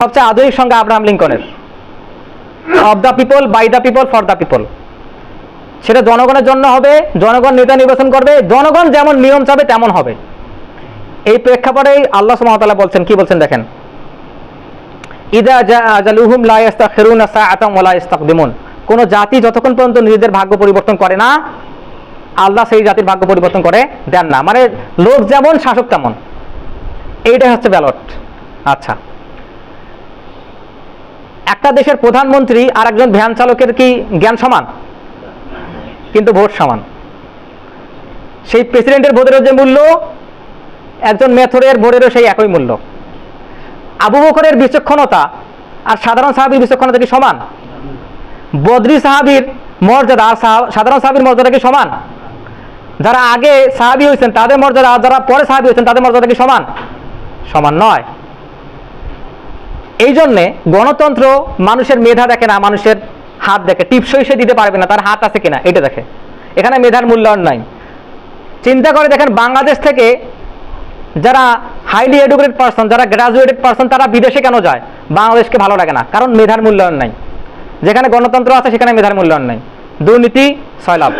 সবচেয়ে আধুনিক সংজ্ঞা আব্রাহাম লিঙ্কনের, of the people, by the people, for the people. সেটা জনগণের জন্য হবে, জনগণ নেতা নির্বাচন করবে, জনগণ যেমন নিয়ম চাবে তেমন হবে। এই প্রেক্ষাপটেই আল্লাহ সুবহানাহু ওয়া তাআলা বলছেন, কি বলছেন দেখেন, ইযা জা আজালুহুম লা ইস্তাখিরুনা সাআতান ওয়া লা ইস্তাকদিমুন। কোন জাতি যতক্ষণ পর্যন্ত নিজেদের ভাগ্য পরিবর্তন করে না, আল্লাহ সেই জাতির ভাগ্য পরিবর্তন করে দেন না। মানে লোক যেমন শাসক তেমন, এইটাই হচ্ছে ব্যালট। আচ্ছা, একটা দেশের প্রধানমন্ত্রী আর একজন ভ্যান চালকের কি জ্ঞান সমান? কিন্তু ভোট সমান। সেই প্রেসিডেন্টের ভোটেরও যে মূল্য, একজন মেথরের ভোটেরও সেই একই মূল্য। আবু বকরের বিচক্ষণতা আর সাধারণ সাহাবীর বিচক্ষণতা কি সমান? বদরি সাহাবীর মর্যাদা আর সাধারণ সাহাবীর মর্যাদা কি সমান? যারা আগে সাহাবী হয়েছেন তাদের মর্যাদা আর যারা পরে সাহাবী হয়েছেন তাদের মর্যাদা কি সমান? সমান নয়। এই জন্যে গণতন্ত্র মানুষের মেধা দেখে না, মানুষের হাত দেখে। টিপসই সে দিতে পারবে না, তার হাত আছে কিনা এটা দেখে। এখানে মেধার মূল্যায়ন নাই। চিন্তা করে দেখেন, বাংলাদেশ থেকে যারা হাইলি এডুকেটেড পারসন, যারা গ্রাজুয়েটেড পারসন, তারা বিদেশে কেন যায়? বাংলাদেশকে ভালো লাগে না, কারণ মেধার মূল্যায়ন নাই। যেখানে গণতন্ত্র আছে সেখানে মেধার মূল্যায়ন নাই। দুর্নীতি, সয়লাভ।